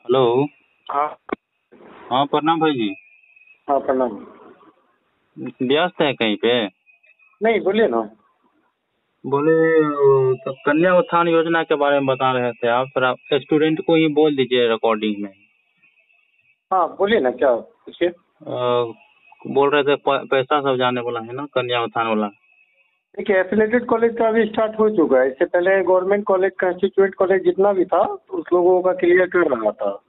Hello. हाँ। हाँ प्रणाम भाई जी। हाँ प्रणाम। व्यस्त है कहीं पे? नहीं बोलिए ना। बोले तो कन्या उत्थान योजना के बारे में बता रहे थे आप, थोड़ा स्टूडेंट को ही बोल दीजिए रिकॉर्डिंग में। हाँ बोलिए ना, क्या पूछिए। बोल रहे थे पैसा सब जाने वाला है ना कन्या उत्थान वाला। देखिए, एफिलेटेड कॉलेज का अभी स्टार्ट हो चुका है। इससे पहले गवर्नमेंट कॉलेज, कंस्टिट्यूएंट कॉलेज जितना भी था उस लोगों का क्लियर कर रहा था।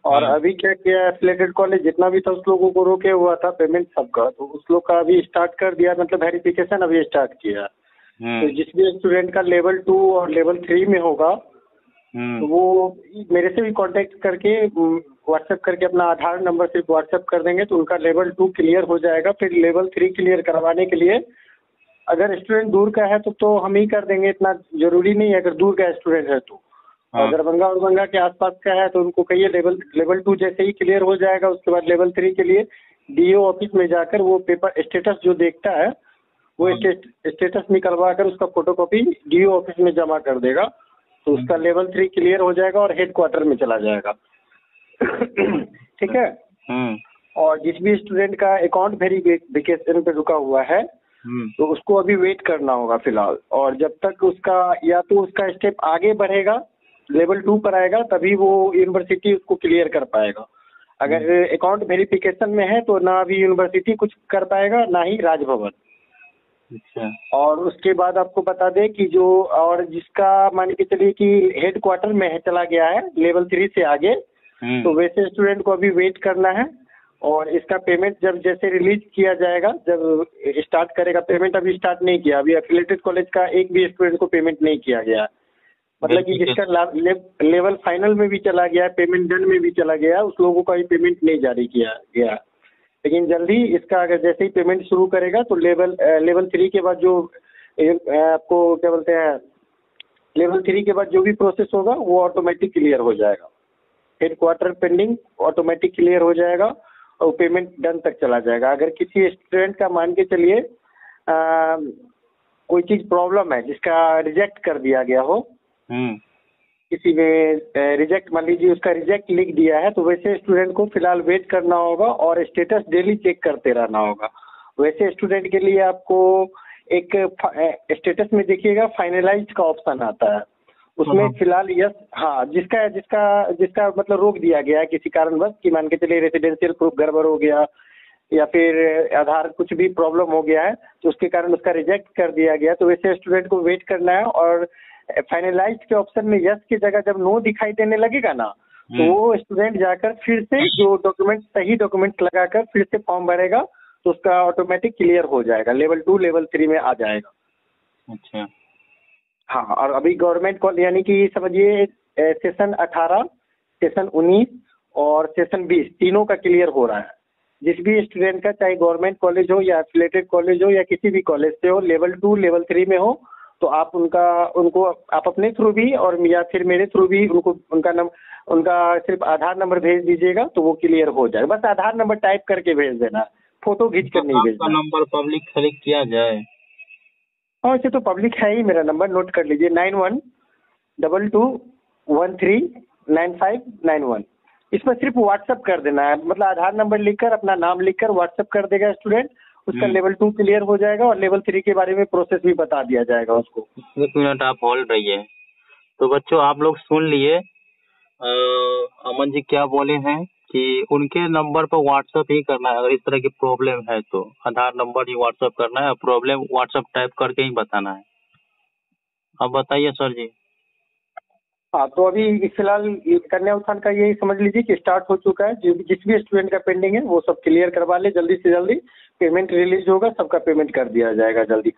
और हाँ। अभी क्या किया, एफिलेटेड कॉलेज जितना भी था उस लोगों को रोके हुआ था पेमेंट सबका, तो उस लोग का अभी स्टार्ट कर दिया, मतलब वेरिफिकेशन अभी स्टार्ट किया। तो जिस भी स्टूडेंट का लेवल 2 और लेवल 3 में होगा तो वो मेरे से भी कांटेक्ट करके व्हाट्सएप करके अपना आधार नंबर सिर्फ व्हाट्सएप कर देंगे तो उनका लेवल 2 क्लियर हो जाएगा। फिर लेवल 3 क्लियर करवाने के लिए अगर स्टूडेंट दूर का है तो हम ही कर देंगे, इतना जरूरी नहीं है अगर दूर का स्टूडेंट है तो। और हाँ। दरभंगा के आसपास का है तो उनको कहिए लेवल 2 जैसे ही क्लियर हो जाएगा उसके बाद लेवल 3 के लिए डीओ ऑफिस में जाकर वो पेपर स्टेटस जो देखता है वो हाँ। स्टेटस निकलवा कर उसका फोटोकॉपी डीओ ऑफिस में जमा कर देगा तो उसका लेवल 3 क्लियर हो जाएगा और हेड क्वार्टर में चला जाएगा। ठीक है। और जिस भी स्टूडेंट का अकाउंट वेरिफिकेशन पे रुका हुआ है तो उसको अभी वेट करना होगा फिलहाल। और जब तक उसका या तो उसका स्टेप आगे बढ़ेगा, लेवल 2 पर आएगा तभी वो यूनिवर्सिटी उसको क्लियर कर पाएगा। अगर अकाउंट वेरिफिकेशन में है तो ना अभी यूनिवर्सिटी कुछ कर पाएगा ना ही राजभवन। अच्छा। और उसके बाद आपको बता दें कि जो और जिसका मान के चलिए कि हेड क्वार्टर में है चला गया है लेवल 3 से आगे, तो वैसे स्टूडेंट को अभी वेट करना है। और इसका पेमेंट जब जैसे रिलीज किया जाएगा, जब स्टार्ट करेगा, पेमेंट अभी स्टार्ट नहीं किया, अभी एफिलेटेड कॉलेज का एक भी स्टूडेंट को पेमेंट नहीं किया गया। मतलब कि जिसका लेवल फाइनल में भी चला गया, पेमेंट डन में भी चला गया, उस लोगों का भी पेमेंट नहीं जारी किया गया। लेकिन जल्दी इसका अगर जैसे ही पेमेंट शुरू करेगा तो लेवल 3 के बाद जो आपको क्या बोलते हैं, लेवल 3 के बाद जो भी प्रोसेस होगा वो ऑटोमेटिक क्लियर हो जाएगा। Head quarter pending automatic clear हो जाएगा और पेमेंट डन तक चला जाएगा। अगर किसी स्टूडेंट का मान के चलिए कोई चीज प्रॉब्लम है जिसका रिजेक्ट कर दिया गया हो, किसी में रिजेक्ट मान लीजिए उसका रिजेक्ट लिख दिया है, तो वैसे स्टूडेंट को फिलहाल वेट करना होगा और स्टेटस डेली चेक करते रहना होगा। वैसे स्टूडेंट के लिए आपको एक स्टेटस में देखिएगा फाइनलाइज्ड का ऑप्शन आता है, उसमें फिलहाल यस, हाँ, जिसका जिसका जिसका मतलब रोक दिया गया है किसी कारणवश कि मान के चलिए रेसिडेंशियल प्रूफ गड़बड़ हो गया या फिर आधार कुछ भी प्रॉब्लम हो गया है तो उसके कारण उसका रिजेक्ट कर दिया गया, तो वैसे स्टूडेंट को वेट करना है। और फाइनलाइज्ड के ऑप्शन में यस की जगह जब नो दिखाई देने लगेगा ना तो वो स्टूडेंट जाकर फिर से जो डॉक्यूमेंट सही डॉक्यूमेंट लगाकर फिर से फॉर्म भरेगा तो उसका ऑटोमेटिक क्लियर हो जाएगा, लेवल 2 लेवल 3 में आ जाएगा। अच्छा। हाँ, और अभी गवर्नमेंट कॉलेज यानी कि समझिए सेशन 18, सेशन 19 और सेशन 20 तीनों का क्लियर हो रहा है। जिस भी स्टूडेंट का चाहे गवर्नमेंट कॉलेज हो या एफिलेटेड कॉलेज हो या किसी भी कॉलेज से हो, लेवल 2 लेवल 3 में हो, तो आप उनको आप अपने थ्रू भी और या फिर मेरे थ्रू भी उनका सिर्फ आधार नंबर भेज दीजिएगा तो वो क्लियर हो जाए। बस आधार नंबर टाइप करके भेज देना, फोटो खींच कर नहीं भेजना। नंबर पब्लिक सेलेक्ट किया जाए? हाँ, वैसे तो पब्लिक है ही, मेरा नंबर नोट कर लीजिए 9122139591। इसमें सिर्फ व्हाट्सअप कर देना है, मतलब आधार नंबर लिखकर अपना नाम लिखकर व्हाट्सअप कर देगा स्टूडेंट, उसका लेवल 2 क्लियर हो जाएगा और लेवल 3 के बारे में प्रोसेस भी बता दिया जाएगा उसको। एक मिनट आप होल्ड रहिए। तो बच्चों आप लोग सुन लिए अमन जी क्या बोले हैं कि उनके नंबर पर व्हाट्सएप ही करना है, अगर इस तरह की प्रॉब्लम है तो आधार नंबर ही व्हाट्सएप करना है, प्रॉब्लम व्हाट्सएप टाइप करके ही बताना है। अब बताइए सर जी। हाँ, तो अभी फिलहाल कन्या उत्थान का यही समझ लीजिए कि स्टार्ट हो चुका है। जिस भी स्टूडेंट का पेंडिंग है वो सब क्लियर करवा ले, जल्दी से जल्दी पेमेंट रिलीज होगा, सबका पेमेंट कर दिया जाएगा जल्दी।